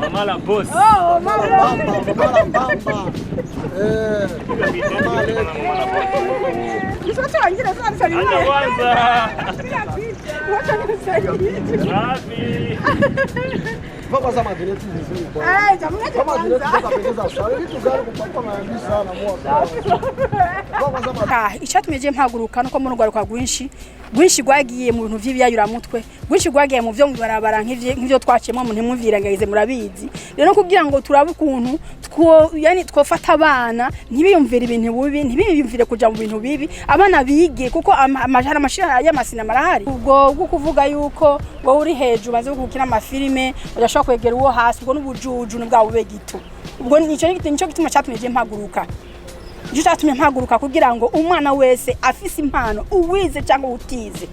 Mama la boss. Oh, mama la bamba. Vamos a manter esse vizinho. icyatumye mpaguruka nuko mu rwaruka rwinshi rwagiye mu bintu vy'ibiyayura mutwe rwinshi rwagiye mu byo barabara nk'ivyo twaciyemo mu ntimuvyirengagize murabizi rero kugira ngo turabe ukuntu twofata abana ntibiyumvire ibintu bibi ntibiyumvire kuja mu bintu bibi abana bige kuko amajana amashira y'amasinema arahari ubwo bwo kuvuga yuko wowe uri hejuru baze gukina amafilime udashobora kwegera uwo hasi ubwo n'ubujuju n'ubwa bube gito ubwo nico gituma cyatumye mpaguruka cyatumye mpaguruka kugira ngo umwana wese afise impano uwize cyangwa utize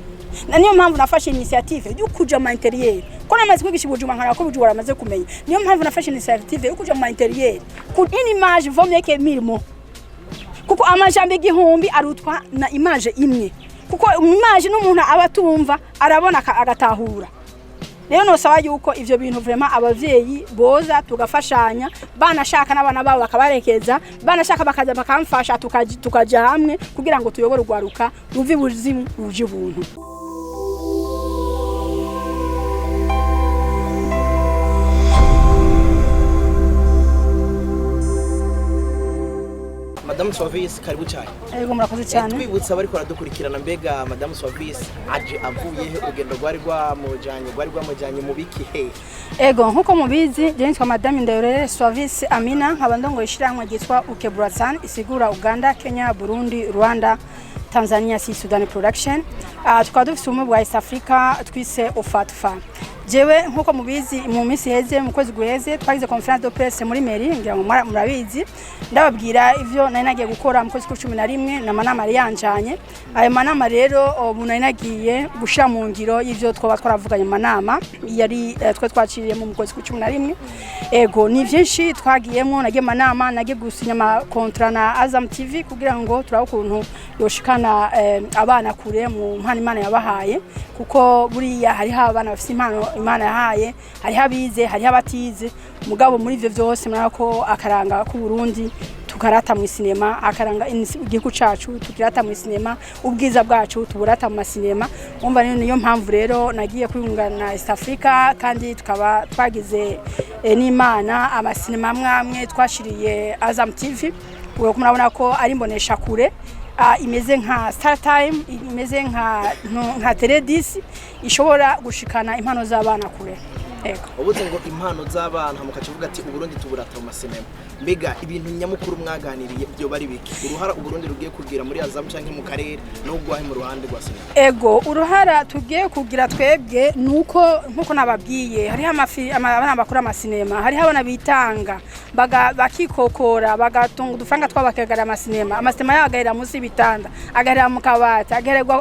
niyo mpamvu nafashe initiative yo kuja mu interieur ko namaze kwigisha ubujuma nkara ko ubujura amaze kumenya niyo mpamvu nafashe initiative yo kuja mu interieur ku image vomeke mirimo kuko amajambo igihumbi arutwa na image imwe kuko image n'umuntu abatumva arabona agatahura rero nosaba yuko ivyo bintu vraiment abavyeyi boza tugafashanya banashaka n'abana babo bakabarekeza banashaka bakaza bakamfasha tukaja hamwe kugira ngo tuyobore urwaruka ruvi buzimu ruje ubuntu. Madame Suavis karibu cyane. Ego murakoze cyane. Twibutsa bari kwaradukurikirana mbega Madame Suavis aje avuye urugendo rwamujanye mu biki he. Ego nkuko mubizi je nitwa Madame Ndayore Suavis Amina nkabandongo ishiramwe gitwa Ukeburasan isigura Uganda, Kenya, Burundi, Rwanda, Tanzania, Sudan Production. Tukaba dufite umwe bwa East Africa twise Ofatfa. Jewe nkuko mubizi mu minsi heze mu kwezi guheze twagize conference de presse muri mairie ngira ngo murabizi ndababwira ivyo nari nagiye gukora mu kwezi kwa 11 na manama yanjanye ayo manama rero ubu nari nagiye gushira mu ngiro ivyo twaravuganye manama yari twaciriye mu kwezi kwa 11 ego ni vyinshi twagiyemo nagiye manama nagiye gusinya ama contrat na Azam TV kugira ngo turaho ukuntu yoshikana abana kure mu mpano Imana yabahaye kuko buriya hari abana bafite impano Imana yahaye hari habize hari abatize mugabo muri ivyo vyose murako akaranga ku Burundi tukarata mu sinema akaranga igihugu cacu tukirata mu sinema ubwiza bwacu tuburata mu sinema umva niyo mpamvu rero nagiye kwiyungana East Africa kandi tukaba twagize n'Imana amasinema mwamwe twashiriye Azam TV uko murabona ko ari imbonesha kure imeze nka Star Time imeze nka Teledis ishobora gushikana impano z'abana kure ego ubuze ngo impano z'abana mukacivuga ati uburundi tuburata mu masinema mbega ibintu nyamukuru mwaganiriye byo bari biki uruhara uburundi rugiye kugira muri Azam canke mu karere no gwahe mu ruhande rwa sinema ego uruhara tugiye kugira twebwe nuko nkuko nababwiye hari abana bakora amasinema hari abana bitanga bakikokora bagatunga udufanga twabakagara amasinema yagahera munsi bitanda agarera mu kabati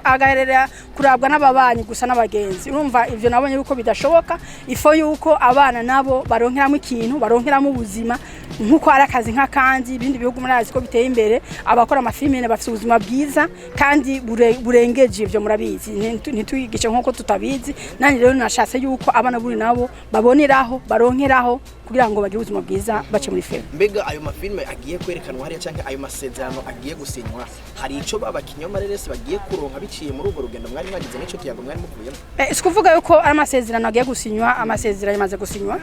agarera kurabwa n'ababanyi gusa n'abagenzi urumva ivyo nabonye yuko bidashoboka ifo yuko abana nabo baronkeramo ikintu baronkeramo ubuzima nkuko arakazi nk'akandi ibindi bihugu murazi ko biteye imbere abakora amafilime bafite ubuzima bwiza kandi burengeje ivyo murabizi ntituyigice nkuko tutabizi nani rero nashatse yuko abana buri nabo baboneraho baronkeraho kugira ngo bagire ubuzima bwiza bace muri film mbega ayo mafilime agiye kwerekanwa hariya canke ayo masezerano agiye gusinywa hari ico babakinyoma rero se bagiye kuronka biciye muri ubwo rugendo mwari mwagize n'ico kiyago mwari mukuyemo sikuvuga yuko ari amasezerano agiye gusinywa amasezerano yamaze gusinywa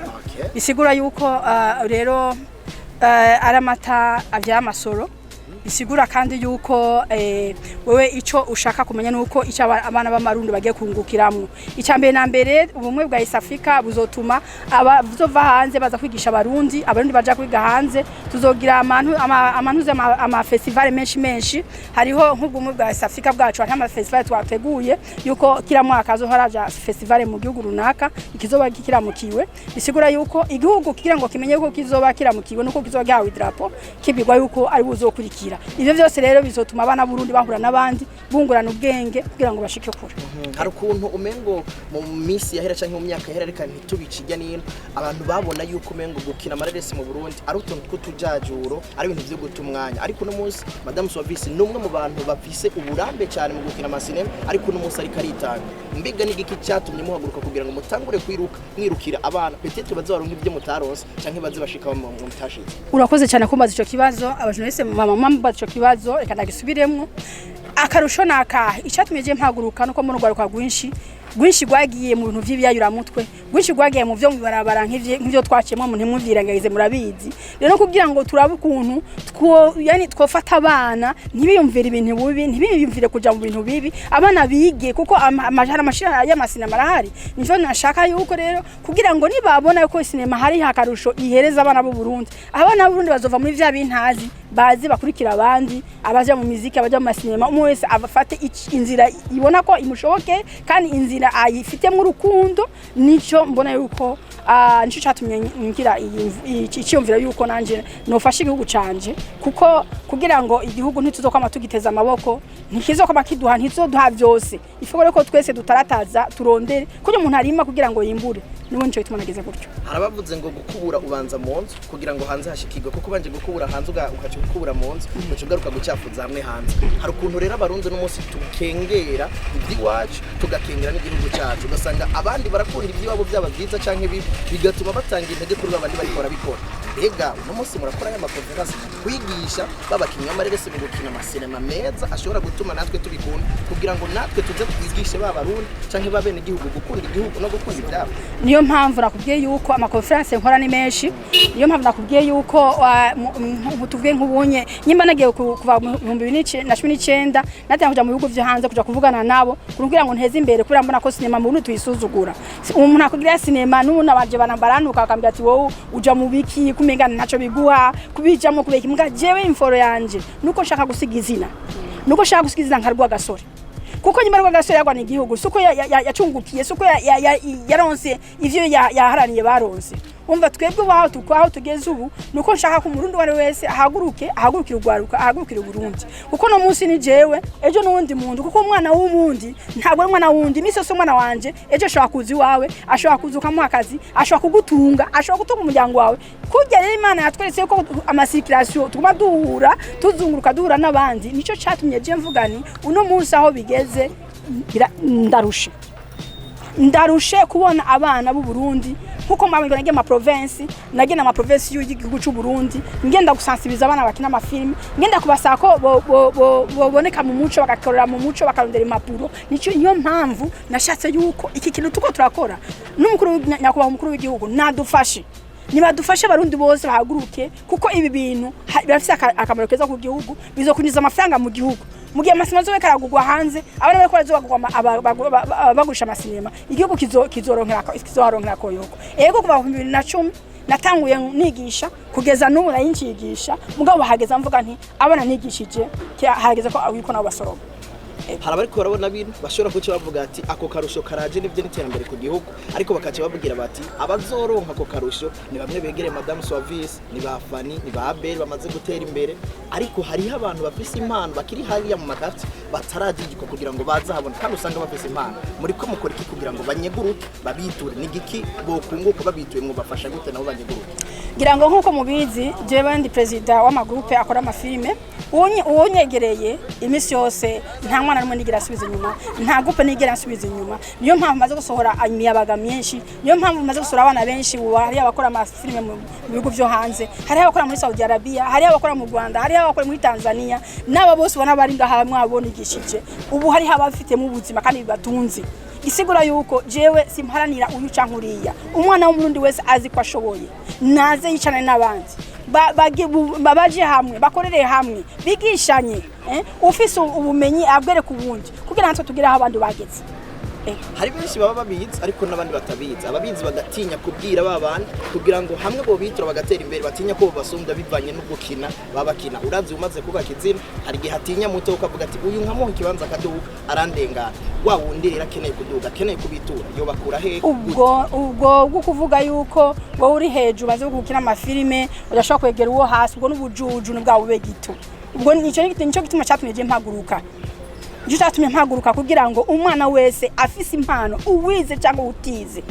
bisigura yuko rero aramata avya amasoro bisigura kandi yuko wewe ico ushaka kumenya nuko ico abana b'amarundi bagiye kungukiramo icambere na mbere ubumwe bwa East Africa buzotuma abazova hanze baza kwigisha abarundi baja kwiga hanze tuzogira ama festival menshi hariho nk'ubumwe bwa East Africa bwacu hari ama festival twateguye yuko kila mwaka azoharaja festival mu gihugu runaka ikizoba kikiramukiwe bisigura yuko igihugu kugira ngo kimenye ko kizoba kiramukiwe nuko kizoba gawe drapo kibigwa yuko ari buzokurikira gushikira. Ivyo byose rero bizotuma abana Burundi bahura n'abandi bungurana ubwenge kugira ngo bashike kure. Hari ukuntu umengo mu misi yahera canke mu myaka yahera reka ntitubicirya nino abantu babona yuko umengo gukina amareresi mu Burundi ari utuntu tw'utujajuro ari ibintu byo guta umwanya, ariko no munsi Madame Suavisi numwe mu bantu bafise uburambe cyane mu gukina amasinema, ariko no munsi ariko aritanga. Mbiga n'igiki cyatumye muhaguruka kugira ngo mutangure mwirukira abana petete bazaronka ibyo mutaronse canke baze bashika mu mutashitse? Urakoze cyane kumbaza ico kibazo, abajournaliste mama mbaza ico kibazo reka ndagisubiremwo. Akarusho naka icatumye je mpaguruka nuko mu rwaruka rwinshi gwagiye mu bintu vy'ibyayura mutwe, rwinshi gwagiye mu byo mubarabara nk'ivyo twaciyemo mu ntimuvyirengagize murabizi. Rero kugira ngo turabe ukuntu yani twofata abana ntibiyumvire ibintu bibi, ntibiyumvire kuja mu bintu bibi, abana bige kuko amashira y'amasinema arahari. Nivyo nashaka yuko rero kugira ngo nibabona yuko sinema hari hakarusho ihereza abana b'u Burundi, abana b'u Burundi bazova muri vya bintazi bazi bakurikira abandi, abaja mu muziki, abaja mu masinema, umwe wese abafate inzira ibona ko imushoboke kandi inzira ayifitemo urukundo. Nico mbona yuko nico cyatumye ngira icyumvira yuko nanje nofasha igihugu canje, kuko kugira ngo igihugu ntituzokama tugiteza amaboko, ntikizokama kiduha, ntituzoduha byose. Ifugore ko twese dutarataza turondere kugira umuntu arima kugira ngo yimbure. Nibo nico bituma nageze gutyo. Harabavuze ngo gukubura ubanza mu nzu kugira ngo hanze hashikirwe, kuko banje gukubura hanze ugaca gukubura mu nzu ugaruka gucyafuza hamwe hanze. Hari ukuntu rero abarundi no munsi tukengera iby'iwacu tugakengera n'igihugu cyacu, ugasanga abandi barakunda iby'iwabo byaba byiza canke bigatuma batanga intege kuri abandi bariko barabikora. Ega no munsi murakora ya makonferensi kwigisha babakinya amareresi mu gukina amasinema meza ashobora gutuma natwe tubikunda, kugira ngo natwe tuze twigishe babarundi canke babene igihugu gukunda igihugu no gukunda ibyabo. Niyo mpamvu nakubwiye yuko amakonferensi nkora ni menshi, niyo mpamvu nakubwiye yuko tuvuge nk'ubunye nyimba nagiye kuva mu 2019 natangiye kuja mu bihugu byo hanze kuja kuvugana nabo kugira ngo nteze imbere, kubera mbona ko sinema mu Burundi tuyisuzugura. Umuntu akugira sinema n'umuntu abaje banambaranuka akambira ati wowe uja mu biki kumenga ntaco biguha kubijamo kubeka imbwa. Jewe inforo yanje nuko nshaka gusiga izina, nuko nshaka gusiga izina nkarwa gasore, kuko nyuma rwa gasore yagwa n'igihugu suko yacungukiye suko yaronse ivyo yaharaniye baronse. Umva twebwe baho tukwaho tugeze ubu nuko nshaka ko umurundi wari wese ahagurukira urwaruka, ahagurukira Burundi, kuko no munsi ni jewe ejo nundi muntu, kuko umwana w'umundi ntabwo ari umwana wundi. Mise so umwana wanje ejo ashobora kuzi wawe, ashobora kuzuka mu akazi, ashobora kugutunga, ashobora gutunga umuryango wawe. Kujya rero Imana yatweretse ko amasikirasiyo tuguma duhura tuzunguruka duhura n'abandi. Nico cyatumye je mvugani uno munsi aho bigeze ndarushe kubona abana b'u Burundi kuko mwabingo nagiye ma province y'igihugu cy'u Burundi, ngenda gusansibiza abana bakina amafilme, ngenda kubasaba ko boneka mu muco, bagakorera mu muco, bakarondera impapuro. Niyo mpamvu nashatse yuko iki kintu tuko turakora n'umukuru nyakubaho umukuru w'igihugu nadufashe, nibadufashe abarundi bose bahaguruke, kuko ibi bintu birafise akamaro keza ku gihugu, bizokunyiza amafaranga mu gihugu. Mugiye amasima zo bekaragugwa hanze, abana bariko bazogwa bagurisha amasinema, igihugu kizoharonkera koyoko. Ego kuva mu 2010 natanguye nigisha kugeza n'ubu nayincigisha, mugabo hageza mvuga nti abana nigishije hageze ko awiko nabo basoroba. Harabariko barabona bintu bashobora kuki bavuga ati ako karusho karaje nivyo n'iterambere ku gihugu, ariko bakace bavugira bati abazoronka ako karusho ni bamwe begere Madame Suavisi, ni bafani, ni babel bamaze gutera imbere, ariko hari abantu bafise impano bakiri hariya mu makati bataragijiko kugira ngo bazahabona, kandi usanga bafise impano. Muri ko mukora iki kugira ngo banyeguruke babiture? Ni giki bokunguka babituye mu bafasha gute nabo banyeguruke? Ngira ngo nkuko mubizi jewe ndi president w'amagroupe akora amafilme, uwonyegereye imisi yose nta mwana n'umwe nigira asubiza inyuma, nta groupe nigira asubiza inyuma. Niyo mpamvu maze gusohora imiyabaga myinshi, niyo mpamvu maze gusohora abana benshi. Hari abakora amafilme mu bihugu byo hanze, hari abakora muri Saudi Arabia, hari abakora mu Rwanda, hari abakora muri Tanzania, n'aba bose ubona bari ngaha mwabonigishije. Ubu hari abafite mu buzima kandi bibatunze. Isigura yuko jewe simparanira uyu cankuriya, umwana w'umurundi wese azi ko ashoboye naze yicana n'abandi, babaje hamwe, bakorere hamwe, bigishanye, ufise ubumenyi abwere ku bundi kugira natwe tugire aho abandi bageze. Hari benshi baba babizi ariko n'abandi batabizi, ababizi bagatinya kubwira babandi kugira ngo hamwe bo bitura bagatera imbere, batinya ko basumbya bivanye no gukina babakina. Urazi umaze kubaka izina, hari gihe hatinya muto ukavuga ati uyu nkamuha ikibanza kaduga arandengana, wa wundi rero akeneye kuduga, akeneye kubitura, yo bakura he? Ubwo kuvuga yuko wowe uri hejuru baze gukina amafilme udashobora kwegera uwo hasi, ubwo n'ubujuju n'ubwa bube gito. ubwo nico gituma cyatumye je mpaguruka Njye cyatumye mpaguruka kugira ngo umwana wese afise impano uwize cyangwa utize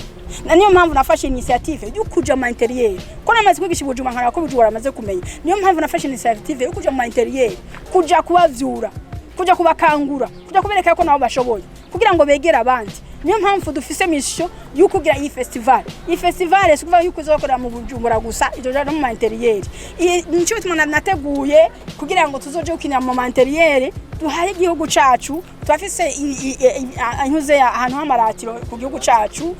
niyo mpamvu nafashe initiative yo kuja mu interieur ko namaze kwigisha ubujuma nkara ko ubujura amaze kumenya niyo mpamvu nafashe initiative yo kuja mu interieur kuja kubavyura kuja kubakangura kuja kubereka ko nabo bashoboye kugira ngo begere abandi niyo mpamvu dufise mission yo kugira iyi festival sikuva yuko izokora mu Bujumbura gusa ijoja no mu interieur nico bituma nateguye kugira ngo tuzoje ukinira mu interieur duhari igihugu cacu twafise intuze ahantu h'amaratiro ku gihugu cacu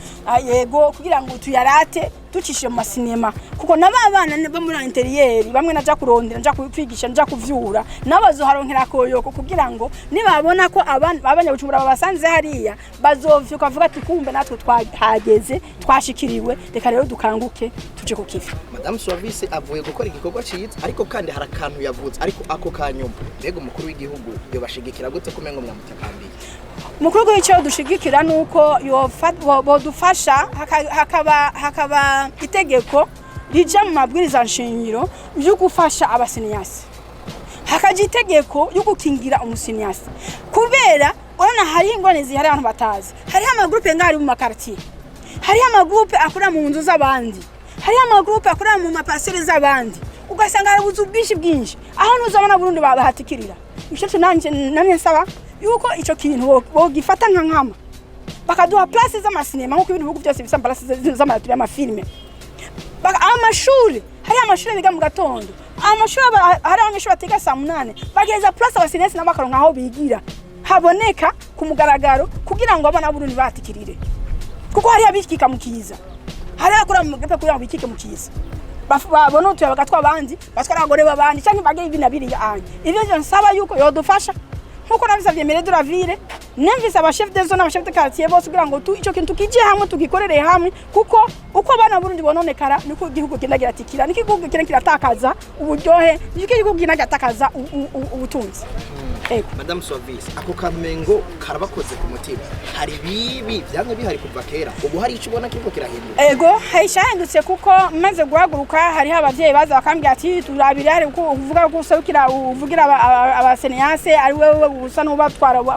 yego kugira ngo tuyarate tucishe mu masinema kuko nababana bo muri interieur bamwe naja kurondera nja kwigisha nja kuvyura nabazo haronkera koyoko kugira ngo nibabona ko abanyabujumbura babasanze hariya bazovyuka vuga ati kumbe natwe twahageze twashikiriwe reka rero dukanguke tuje ku kivi. Madame Suavisi avuye gukora igikorwa ciza ariko kandi harakantu yavuze ariko ako kanyuma mbega umukuru w'igihugu yo bashigikira gute kumengo mwamutakambiye mukuru w'icyo dushigikira nuko bodufasha hakaba itegeko rija mu mabwiriza nshingiro yo gufasha abasinyasi hakaje itegeko yo gukingira umusinyasi kubera urana hari ingone zihari abantu batazi hari amagroupe ngari mu makartier hari amagroupe akora mu nzu z'abandi hari amagroupe akora mu mapasere z'abandi ugasanga hari ubuzu bwinshi aho nuzabona Burundi bahatikirira icyo nanje nsaba yuko ico kintu bogifata nkama bakaduha place z'amasinema nkuko ibintu bihugu byose bisa place z'amaturi y'amafilme amashuri hari amashuri biga mu gatondo amashuri hari abanyeshuri batiga saa 8 bageza place abasinesi n'abakaronka aho bigira haboneka ku mugaragaro kugira ngo abana Burundi batikirire kuko hari abikika mu kiza hari akora mu gape kugira ngo bikike mu kiza babona utuye bagatwa abandi batwara abagore babandi cyangwa bageye ibintu abiri anye ivyo nsaba yuko yodufasha nkuko nabisavye mere de la ville nemvise aba chef de zone aba chef de quartier bose kugira ngo ico kintu kije hamwe tugikorere hamwe kuko uko abana Burundi bononekara niko igihugu kinagira tikira niko igihugu kiratakaza uburyohe niko igihugu kinagira atakaza ubutunzi. Madame Suavisi ako kamengo karabakoze ku mutima hari bibi byamwe bihari kuva kera ubu hari ico ubona kiko kirahinduka hayishahindutse kuko maze guhaguruka hari abavyeyi baza bakambya ati turabire hari uvuga ko usabikira uvugira abasenyase ari wewe gusa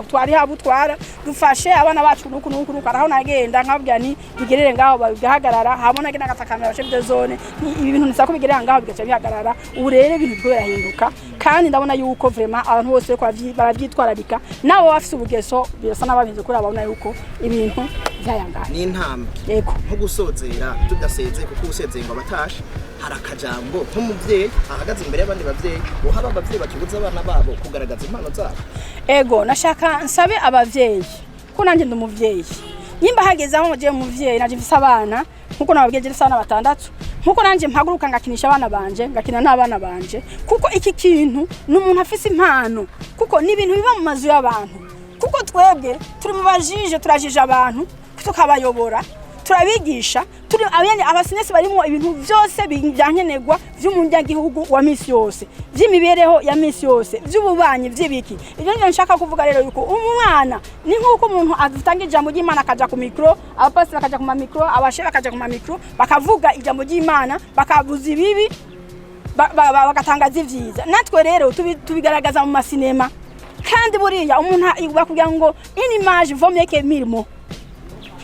twari habutwara dufashe abana bacu nuko araho nagenda nkabwira ni bigerere ngaho bigahagarara habona gena gatakamera chef de zone ibintu nisako bigerera ngaho bigaca bihagarara uburere ibintu bwo birahinduka kandi ndabona yuko vraiment abantu bose ko barabyitwararika nabo bafise ubugeso birasa nababize kuri ababona yuko ibintu byayangana ni intambwe yego nko gusozera tudaseze kuko usezeye ngo abatasha harakajambo nk'umuvyeyi ahagaze imbere y'abandi bavyeyi uhaba abavyeyi bakibuza abana babo kugaragaza impano zabo ego nashaka nsabe abavyeyi ko nanje ndumuvyeyi nyimba hageze aho je muvyeyi naje mfise abana nkuko nababwiye sana batandatu nkuko nanje mpaguruka ngakinisha abana banje ngakina n'abana banje kuko iki kintu n'umuntu afise impano kuko ni ibintu biba mu mazu y'abantu kuko twebwe turi mu bajije turajije abantu tukabayobora turabigisha turi abasinesi barimo ibintu byose byankenegwa by'umunyagihugu wa misi yose by'imibereho ya misi yose by'ububanyi by'ibiki ibyo nje nshaka kuvuga rero yuko umwana ni nkuko umuntu azitanga ijambo ry'Imana akaja ku micro abapasi bakaja ku ma micro abashe bakaja ku ma micro bakavuga ijambo ry'Imana bakabuza ibibi bagatangaza ivyiza natwe rero tubigaragaza mu masinema kandi buriya umuntu bakubwira ngo une image vaut mieux que 1000 mots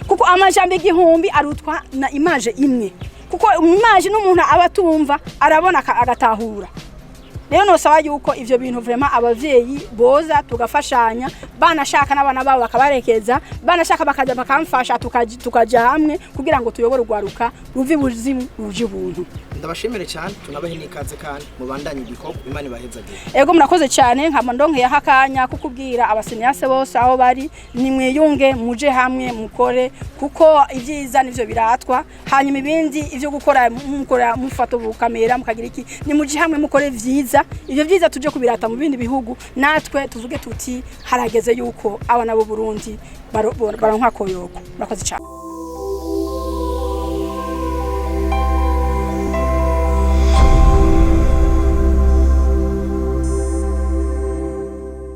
kuko amajambo igihumbi arutwa na image imwe kuko image n'umuntu abatumva arabona agatahura rero nosaba yuko ivyo bintu vraiment abavyeyi boza tugafashanya banashaka n'abana babo bakabarekeza banashaka bakaja bakamfasha tukaja hamwe kugira ngo tuyobore urwaruka ruvi buzimu ruje ubuntu. Ndabashimire cyane tunabahe nikaze kandi mubandanye igikoko Imana ibahezagire. Ego murakoze cyane nkaba ndonkeye hakanya kukubwira abasenyase bose aho bari nimwiyunge muje hamwe mukore kuko ivyiza nivyo biratwa hanyuma ibindi ivyo gukora mufato bukamera mukagira iki ni muje hamwe mukore vyiza ivyo vyiza tuje kubirata mu bindi bihugu natwe tuvuge tuti harageze yuko abana bo Burundi baronka koyoko. Murakoze cyane.